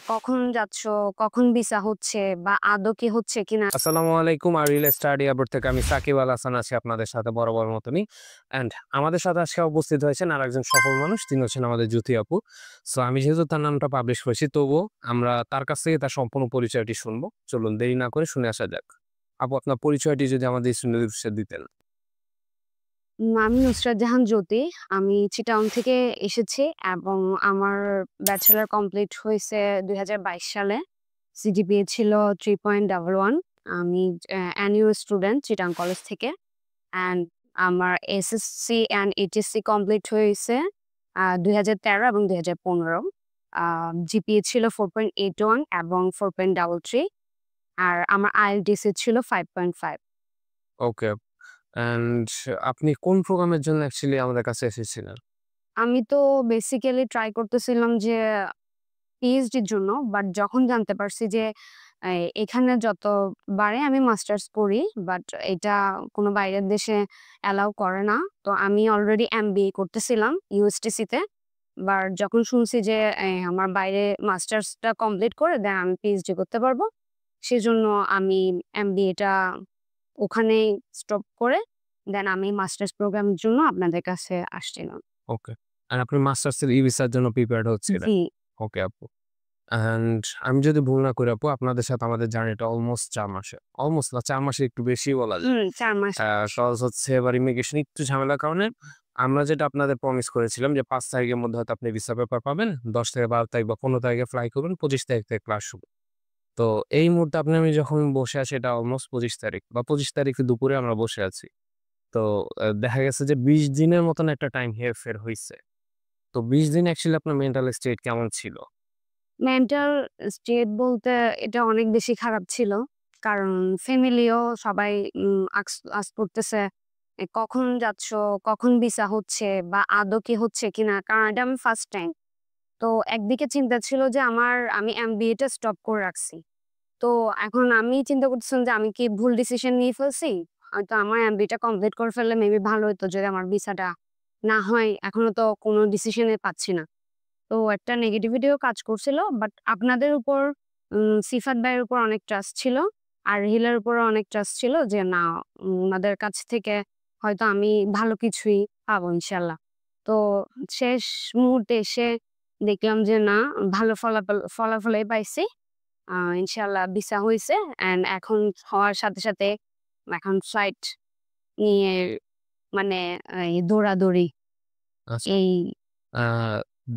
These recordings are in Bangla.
কখন যাচ্ছ, কখন ভিসা হচ্ছে বা আদৌ কি হচ্ছে কিনা। আসসালামু আলাইকুম। আর রিল স্টাডি আবার থেকে আমি সাকিব আল হাসান আছি আপনাদের সাথে বরাবর মতনই। অ্যান্ড আমাদের সাথে আজকে উপস্থিত হয়েছেন আরেকজন সফল মানুষ, তিনি হচ্ছেন আমাদের জ্যোতি আপু। সো আমি যেহেতু তার নামটা পাবলিশ করেছি, তবুও আমরা তার কাছ থেকে তার সম্পূর্ণ পরিচয়টি শুনবো। চলুন দেরি না করে শুনে আসা যাক। আপু, আপনার পরিচয়টি যদি আমাদের স্টুডেন্টদের দিতেন। আমি নুসরাত জাহান জ্যোতি। আমি চিটাগং থেকে এসেছি এবং আমার ব্যাচেলর কমপ্লিট হয়েছে ২০২২ সালে। সিজিপিএ ছিল 3.11। আমি অ্যানুয়াল স্টুডেন্ট চিটাগং কলেজ থেকে। অ্যান্ড আমার এসএসসি অ্যান্ড এইচএসসি কমপ্লিট হয়েছে ২০১৩ এবং ২০১৫। জিপিএ ছিল 4.81 এবং 4.33। আর আমার আইএলটিএসি ছিল 5.5। ওকে। অ্যান্ড আপনি কোন প্রোগ্রামের জন্য অ্যাকচুয়ালি আমাদের কাছে এসেছিলেন? আমি তো বেসিক্যালি ট্রাই করতেছিলাম যে পিএইচডির জন্য। বাট যখন জানতে পারছি যে এখানে যতবারে আমি মাস্টার্স করি, বাট এটা কোনো বাইরের দেশে অ্যালাউ করে না। তো আমি অলরেডি এমবিএ করতেছিলাম ইউএসটিসি-তে। বাট যখন শুনছি যে আমার বাইরে মাস্টার্সটা কমপ্লিট করে দেন আমি পিএইচডি করতে পারবো, সেজন্য আমি এমবিএটা ওখানেই স্টপ করে দেন আমি মাস্টার্স প্রোগ্রামের জন্য আপনাদের কাছে আসছিলাম। ওকে। আর আপনি মাস্টার্সের ই-ভিসার জন্য প্রিপেয়ার্ড হচ্ছিলেন? জি। ওকে আপু। অ্যান্ড আমি যদি ভুল না করি আপু, আপনাদের সাথে আমাদের জার্নিটা অলমোস্ট ৪ মাসের। অলমোস্ট না, ৪ মাসের একটু বেশি বলা যায়। ৪ মাস। সহজ হচ্ছে, এবার ইমিগ্রেশন একটু ঝামেলার কারণে আমরা যেটা আপনাদের প্রমিস করেছিলাম যে ৫ তারিখের মধ্যে হয়তো আপনি ভিসা পেপার পাবেন। ১০ থেকে ১২ তারিখ বা ১৫ তারিখে ফ্লাই করবেন, ২৫ তারিখ থেকে ক্লাস শুরু। তো এই মুহূর্তে আমি যখন বসে আছি, এটা অলমোস্ট ২৫ তারিখ বা ২৫ তারিখে দুপুরে আমরা বসে আছি। তো দেখা গেছে যে ২০ দিনের মতন একটা টাইম হেরফের হইছে। তো ২০ দিন অ্যাকচুয়ালি আপনার মেন্টাল স্টেট কেমন ছিল? মেন্টাল স্টেট বলতে এটা অনেক বেশি খারাপ ছিল। কারণ ফ্যামিলিও সবাই আস্ক করতেছে, কখন যাচ্ছ? কখন ভিসা হচ্ছে বা আদৌ কি হচ্ছে কিনা?" কারণ এটা আমি ফার্স্ট টাইম। তো একদিকে চিন্তা ছিল যে আমি এমবিএটা স্টপ করে রাখছি। তো এখন আমি চিন্তা করতেছিলাম যে আমি কি ভুল ডিসিশন নিয়ে ফেলছি? হয়তো আমার এমবিএটা কমপ্লিট করে ফেললে মেবি ভালো হতো যদি আমার ভিসাটা না হয়। এখনো তো কোনো ডিসিশনে পাচ্ছি না। তো একটা নেগেটিভিটিও কাজ করছিল। বাট আপনাদের উপর সিফাত ভাইয়ের উপর অনেক ট্রাস্ট ছিল। আর হিলার উপরও অনেক ট্রাস্ট ছিল যে না, উনাদের কাছ থেকে হয়তো আমি ভালো কিছুই পাবো ইনশাল্লাহ। তো শেষ মুহূর্তে এসে দেখলাম যে না, ভালো ফলাফলই পাইছি। ইনশাল্লাহ ভিসা হইছে। অ্যান্ড এখন হওয়ার সাথে, সাথে এখন ফ্লাইট নিয়ে মানে দৌড়াদৌড়ি আচ্ছা। এই। আ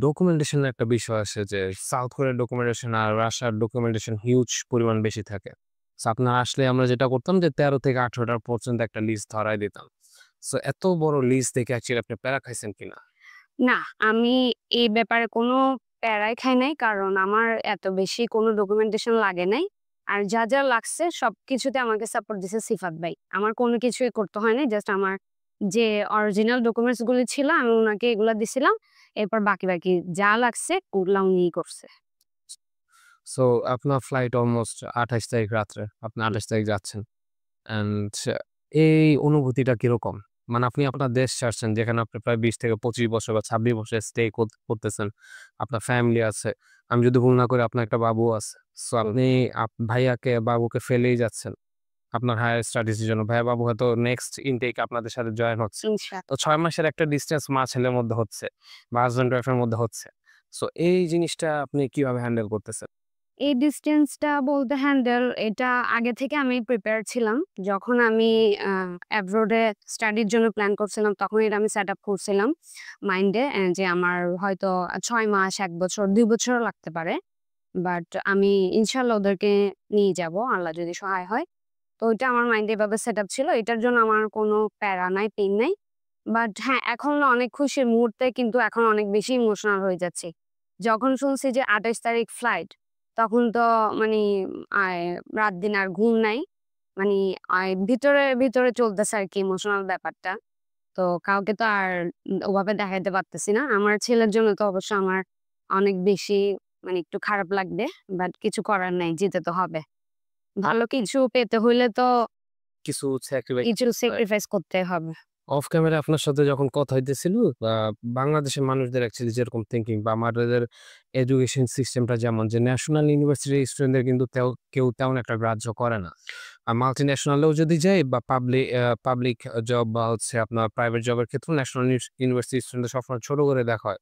ডকুমেন্টেশন এর একটা বিষয় আসে যে সাউথ কোরিয়ার ডকুমেন্টেশন আর রাশিয়ার ডকুমেন্টেশন হিউজ পরিমাণ বেশি থাকে। সো আপনার আসলে আমরা যেটা করতাম যে ১৩ থেকে ১৮ টা পর্যন্ত একটা লিস্ট ধরায় দিতাম। সো এত বড় লিস্ট দেখে অ্যাকচুয়ালি আপনি প্যারা খাইছেন কিনা? না, আমি এই ব্যাপারে কোনো প্যারাই খাই নাই। কারণ আমার এত বেশি কোনো ডকুমেন্টেশন লাগে নাই। আর যা লাগছে সবকিছুতে আমাকে সাপোর্ট দিছে সিফাত ভাই। আমার কোনো কিছুই করতে হয় নাই। জাস্ট আমার যে অরিজিনাল ডকুমেন্টস গুলি ছিল আমি উনাকে এগুলা দিছিলাম। এরপর বাকি যা লাগছে ওগুলা উনিই করছে। সো আপনার ফ্লাইট অলমোস্ট ২৮ তারিখ রাত্রে। আপনি হুম। ২৮ তারিখ যাচ্ছেন। অ্যান্ড এই অনুভূতিটা কিরকম? মানে আপনি আপনার দেশ ছাড়ছেন যেখানে আপনি প্রায় ২০ থেকে ২৫ বছর বা ২৬ বছর স্টে করতেছেন। আপনার ফ্যামিলি আছে। আমি যদি ভুল না করি আপনার একটা বাবুও আছে। সো হুম। আপনি ভাইয়াকে, বাবুকে ফেলেই যাচ্ছেন আপনার হায়ার স্টাডিজ এর জন্য। ভাইয়া বাবু হয়তো নেক্সট ইনটেক আপনাদের সাথে জয়েন হচ্ছে। তো ৬ মাসের একটা ডিসট্যান্স মা-ছেলের মধ্যে হচ্ছে বা হাসব্যান্ড ওয়াইফ এর মধ্যে হচ্ছে। সো এই জিনিসটা আপনি কিভাবে হ্যান্ডেল করতেছেন? এই ডিসট্যান্সটা বলতে হ্যান্ডেল এটা আগে থেকে আমি প্রিপেয়ার ছিলাম। যখন আমি আ অ্যাব্রোডে স্টাডির জন্য প্ল্যান করছিলাম, তখন এটা আমি সেট আপ করছিলাম মাইন্ডে যে আমার হয়তো ৬ মাস, ১ বছর, ২ বছরও লাগতে পারে। বাট আমি ইনশাআল্লাহ ওদেরকে নিয়ে যাবো, আল্লাহ যদি সহায় হয়। তো ওইটা আমার মাইন্ডে এভাবে সেট আপ ছিল। এটার জন্য আমার কোনো প্যারা নাই, পেইন নাই। বাট হ্যাঁ, এখন অনেক খুশির মুহূর্তে কিন্তু এখন অনেক বেশি ইমোশনাল হয়ে যাচ্ছি। যখন শুনছি যে ২৮ তারিখ ফ্লাইট, তখন তো মানি আয় রাত-দিন আর ঘুম নাই। মানি ভিতরে চলতেছে আরকি ইমোশনাল ব্যাপারটা। তো কাউকে তো আর ওভাবে দেখাইতে পারতেছি না। আমার ছেলের জন্য তো অবশ্য আমার অনেক বেশি মানে একটু খারাপ লাগবে। বাট কিছু করার নাই, যেতে তো হবে। ভালো কিছু পেতে হইলে তো কিছু স্যাক্রিফাইস কিছু করতে হয়। স্যাক্রিফাইস করতে হবে। অফ ক্যামেরা আপনার সাথে যখন কথা হইতেছিল বাংলাদেশের মানুষদের অ্যাকচুয়ালি যেরকম থিংকিং বা আমাদের এডুকেশন সিস্টেমটা যেমন যে ন্যাশনাল ইউনিভার্সিটির স্টুডেন্টদের কিন্তু কেউ তেমন একটা গ্রাহ্য করে না। আর মাল্টি ন্যাশনালেও যদি যাই বা পাবলিক জব বা হচ্ছে আপনার প্রাইভেট জবের ক্ষেত্রেও ন্যাশনাল ইউনিভার্সিটি স্টুডেন্টদের সবসময় ছোট করে দেখা হয়।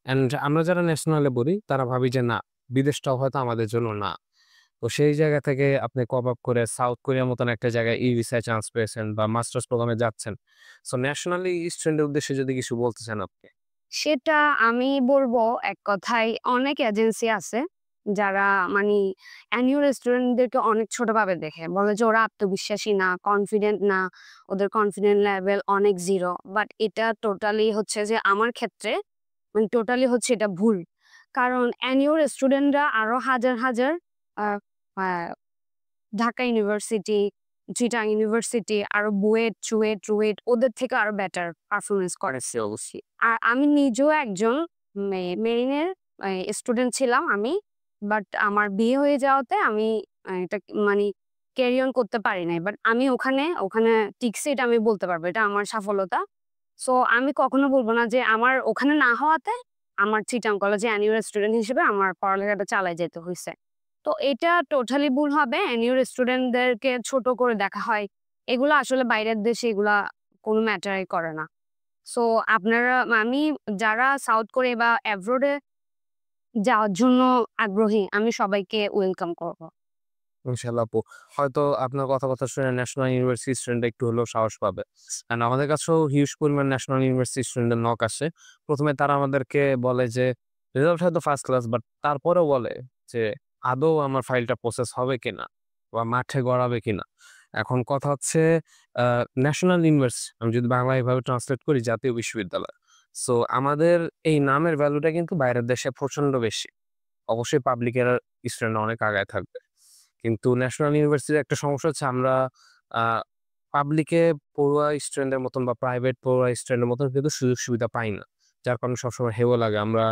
অ্যান্ড আমরা যারা ন্যাশনালে পড়ি তারা ভাবি যে না, বিদেশটাও হয়তো আমাদের জন্য না। তো সেই জায়গা থেকে আপনি কপ আপ করে সাউথ কোরিয়ার মতন একটা জায়গায় ই-ভিসায় চান্স পেয়েছেন বা মাস্টার্স প্রোগ্রামে যাচ্ছেন। সো ন্যাশনালি স্টুডেন্টের উদ্দেশ্যে যদি কিছু বলতে চান আপনি? সেটা আমি বলবো এক কথায় অনেক এজেন্সি আছে যারা মানি অ্যানুয়াল স্টুডেন্টদেরকে অনেক ছোট ভাবে দেখে। বলে যে ওরা আত্মবিশ্বাসী না, কনফিডেন্ট না, ওদের কনফিডেন্ট লেভেল অনেক 0। বাট এটা টোটালি হচ্ছে যে আমার ক্ষেত্রে টোটালি হচ্ছে এটা ভুল। কারণ অ্যানুয়াল স্টুডেন্টরা আরো হাজার, হাজার আ আ ঢাকা ইউনিভার্সিটি, চিটাং ইউনিভার্সিটি আরো বুয়েট, চুয়েট, রুয়েট ওদের থেকে আরো বেটার পারফরম্যান্স করেছে অবশ্যই। আর আমি নিজেও একজন মেরিনের স্টুডেন্ট ছিলাম আমি। বাট আমার বিয়ে হয়ে যাওয়াতে আমি এটা মানে ক্যারি অন করতে পারি নাই। বাট আমি ওখানে টিকছি এটা আমি বলতে পারবো। এটা আমার সফলতা। সো আমি কখনো বলব না যে আমার ওখানে না হওয়াতে আমার চিটাং কলেজে অ্যানুয়াল স্টুডেন্ট হিসেবে আমার পড়ালেখাটা চালায় যেতে হইছে। তো এটা টোটালি ভুল হবে। অ্যানুয়াল স্টুডেন্টদেরকে ছোট করে দেখা হয়। এগুলা আসলে বাইরের দেশে এগুলা কোনো ম্যাটারই করে না। সো আপনারা আমি যারা সাউথ কোরিয়া বা অ্যাব্রোড এ যাওয়ার জন্য আগ্রহী আমি সবাইকে ওয়েলকাম করব। ইনশাআল্লাহ আপু। হয়তো আপনার কথাবার্তা শুনে ন্যাশনাল ইউনিভার্সিটি স্টুডেন্টরা একটু হলেও সাহস পাবে। অ্যান্ড আমাদের কাছেও হিউজ পরিমাণ ন্যাশনাল ইউনিভার্সিটি স্টুডেন্টের নক আসে। ১ম এ তারা আমাদেরকে বলে যে রেজাল্ট হয়তো ফার্স্ট ক্লাস, বাট তারপরেও বলে যে আদৌ আমার ফাইলটা প্রসেস হবে কিনা বা মাঠে গড়াবে কিনা। এখন কথা হচ্ছে আ ন্যাশনাল ইউনিভার্সিটি আমি যদি বাংলায় এভাবে ট্রান্সলেট করি জাতীয় বিশ্ববিদ্যালয়। সো আমাদের এই নামের ভ্যালুটা কিন্তু বাইরের দেশে প্রচন্ড বেশি। অবশ্যই পাবলিকের স্টুডেন্টরা অনেক আগায় থাকবে। কিন্তু ন্যাশনাল ইউনিভার্সিটির একটা সমস্যা হচ্ছে আমরা আ পাবলিকে পড়ুয়া স্টুডেন্টের মতন বা প্রাইভেট পড়ুয়া স্টুডেন্টের মতন কিন্তু সুযোগ সুবিধা পাই না। যার কারণে সবসময় হেয় লাগে। আমরা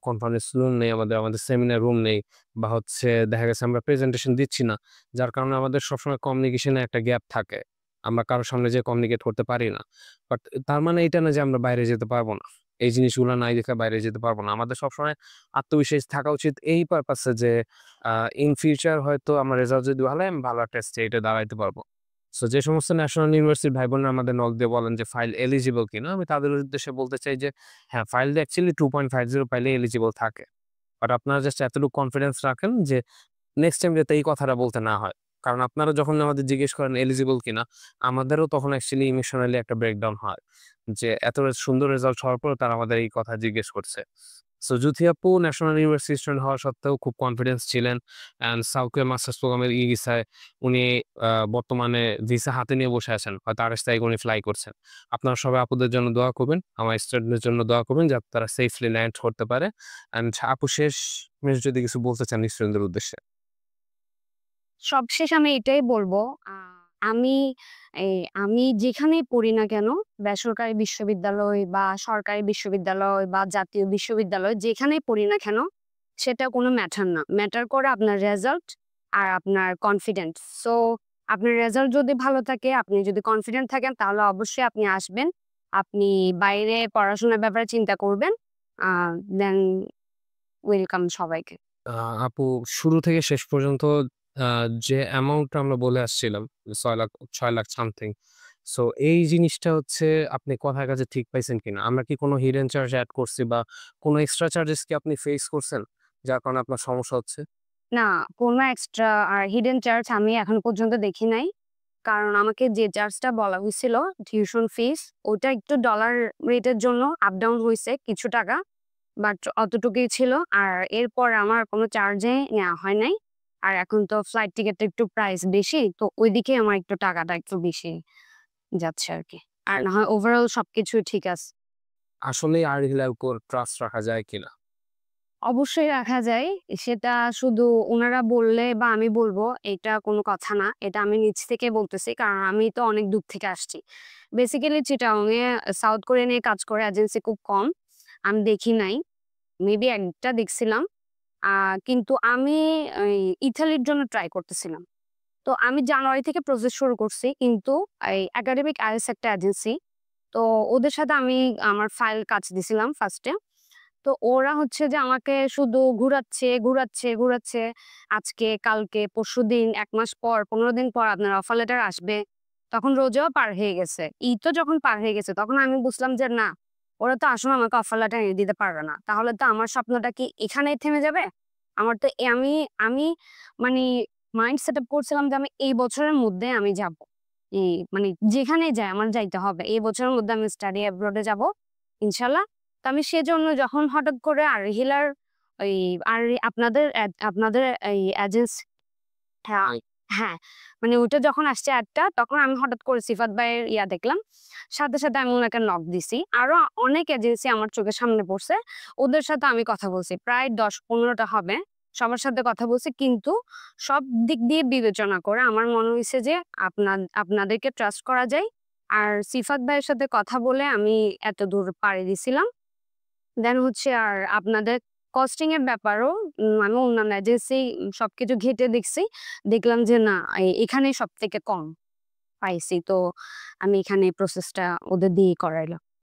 কনফারেন্স রুম নেই, আমাদের সেমিনার রুম নেই বা হচ্ছে দেখা গেছে আমরা প্রেজেন্টেশন দিচ্ছি না। যার কারণে আমাদের সবসময় কমিউনিকেশন এ একটা গ্যাপ থাকে। আমরা কারো সামনে যেয়ে কমিউনিকেট করতে পারি না। বাট তার মানে এটা না যে আমরা বাইরে যেতে পারব না। এই জিনিসগুলো নাই দেখে বাইরে যেতে পারব না। আমাদের সবসময় আত্মবিশ্বাস থাকা উচিত এই পারপাসে যে আ ইন ফিউচার হয়তো আমার রেজাল্ট যদি ভালো হয় আমি ভালো একটা স্টেটে দাঁড়াইতে পারবো। সো যে সমস্ত ন্যাশনাল ইউনিভার্সিটির ভাই-বোনরা আমাদের নক দিয়ে বলেন যে ফাইল এলিজিবল কিনা? আমি তাদের উদ্দেশ্যে বলতে চাই যে হ্যাঁ, ফাইল অ্যাকচুয়ালি 2.50 পাইলে এলিজিবল থাকে। বাট আপনারা জাস্ট এতটুকু কনফিডেন্স রাখেন যে নেক্সট টাইম যাতে এই কথাটা বলতে না হয়। কারণ আপনারা যখন আমাদের জিজ্ঞেস করেন এলিজিবল কিনা, আমাদেরও তখন অ্যাকচুয়ালি ইমোশনালি একটা ব্রেকডাউন হয়। যে এত সুন্দর রেজাল্ট হওয়ার পরেও তারা আমাদের এই কথা জিজ্ঞেস করছে। সো জুথি আপু ন্যাশনাল ইউনিভার্সিটি স্টুডেন্ট হওয়া সত্ত্বেও খুব কনফিডেন্স ছিলেন। অ্যান্ড সাউথ কোরিয়া মাস্টার্স প্রোগ্রামের ভিসায় উনি বর্তমানে ভিসা হাতে নিয়ে বসে আছেন। হয়তো ২৮ তারিখ উনি ফ্লাই করছেন। আপনারা সবাই আপুদের জন্য দোয়া করবেন। আমার স্টুডেন্টদের জন্য দোয়া করবেন যাতে তারা সেফলি ল্যান্ড করতে পারে। অ্যান্ড আপু শেষমেশ যদি কিছু বলতে চান স্টুডেন্টদের উদ্দেশ্যে। সবশেষ আমি এটাই বলবো, আ আমি এই আমি যেখানেই পড়ি না কেন, বেসরকারি বিশ্ববিদ্যালয় বা সরকারি বিশ্ববিদ্যালয় বা জাতীয় বিশ্ববিদ্যালয় যেখানেই পড়ি না কেন, সেটা কোনো ম্যাটার না। ম্যাটার করে আপনার রেজাল্ট আর আপনার কনফিডেন্স। সো আপনার রেজাল্ট যদি ভালো থাকে, আপনি যদি কনফিডেন্ট থাকেন তাহলে অবশ্যই আপনি আসবেন। আপনি বাইরে পড়াশোনার ব্যাপারে চিন্তা করবেন। আ দেন ওয়েলকাম সবাইকে। আ আপু শুরু থেকে শেষ পর্যন্ত আ যে অ্যামাউন্টটা আমরা বলে আসছিলাম ৬,০০,০০০ সামথিং। সো এই জিনিসটা হচ্ছে আপনি কথায় কাজে ঠিক পাইছেন কিনা? আমরা কি কোনো হিডেন চার্জ এড করছি বা কোনো এক্সট্রা চার্জেস কি আপনি ফেস করছেন? যার কারণে আপনার সমস্যা হচ্ছে? না, কোনো এক্সট্রা আর হিডেন চার্জ আমি এখন পর্যন্ত দেখি নাই। কারণ আমাকে যে চার্জটা বলা হইছিল টিউশন ফিস ওটা একটু ডলার রেটের জন্য আপ ডাউন হইছে কিছু টাকা। বাট অতটুকুই ছিল। আর এরপর আমার কোনো চার্জই নেয়া হয় নাই। আর এখন তো ফ্লাইট টিকেটটা একটু প্রাইস বেশি। তো ওইদিকে আমার একটু টাকাটা একটু বেশি যাচ্ছে আরকি। আর না হয় ওভারঅল সবকিছুই ঠিক আছে। আসলেই আর্হিলার উপর ট্রাস্ট রাখা যায় কিনা? অবশ্যই রাখা যায়। সেটা শুধু উনারা বললে বা আমি বলব এটা কোনো কথা না। এটা আমি নিজ থেকে বলতেছি। কারণ আমি তো অনেক দূর থেকে আসছি। বেসিক্যালি চিটাগং এ সাউথ কোরিয়া নিয়ে কাজ করে এজেন্সি খুব কম। আমি দেখি নাই। মেবি একটা দেখছিলাম। আ কিন্তু আমি এই ইতালির জন্য ট্রাই করতেছিলাম। তো আমি জানুয়ারি থেকে প্রসেস শুরু করছি। কিন্তু এই একাডেমিক আইএলটিএস একটা এজেন্সি। তো ওদের সাথে আমি আমার ফাইল কাজ দিছিলাম ফার্স্টে। তো ওরা হচ্ছে যে আমাকে শুধু ঘুরাচ্ছে। আজকে, কালকে, পরশুদিন, ১ মাস পর, ১৫ দিন পর আপনার অফার লেটার আসবে। তখন রোজাও পার হয়ে গেছে। ঈদও যখন পার হয়ে গেছে তখন আমি বুঝলাম যে না, ওরা তো আসলে আমাকে অফার লেটার এনে দিতে পারবে না। তাহলে তো আমার স্বপ্নটা কি এখানেই থেমে যাবে? আমার তো আমি মানি মাইন্ড সেটআপ করছিলাম যে আমি এই বছরের মধ্যে আমি যাবো। মানে যেখানেই যাই আমার যাইতে হবে। এই বছরের মধ্যে আমি স্টাডি অ্যাব্রড এ যাবো ইনশাআল্লাহ। তো আমি সেজন্য যখন হঠাৎ করে আরহিলার ওই আর আপনাদের এই হ্যাঁ, হ্যাঁ। মানে ওইটা যখন আসছে এডটা তখন আমি হঠাৎ করে সিফাত ভাইয়ের দেখলাম। সাথে আমি উনাকে নক দিছি। আরো অনেক এজেন্সি আমার চোখের সামনে পড়ছে। ওদের সাথে আমি কথা বলছি। প্রায় ১০-১৫ টা হবে। সবার সাথে কথা বলছি। কিন্তু সব দিক দিয়ে বিবেচনা করে আমার মনে হইছে যে আপনাদেরকে ট্রাস্ট করা যায়। আর সিফাত ভাইয়ের সাথে কথা বলে আমি এতদূর পাড়ি দিছিলাম। দেন হচ্ছে আর আপনাদের কস্টিং এর ব্যাপারও আমি অন্যান্য এজেন্সি সবকিছু ঘেঁটে দেখছি। দেখলাম যে না, এখানেই সবথেকে কম পাইছি। তো আমি এখানে প্রসেসটা ওদের দিয়েই করাইলাম।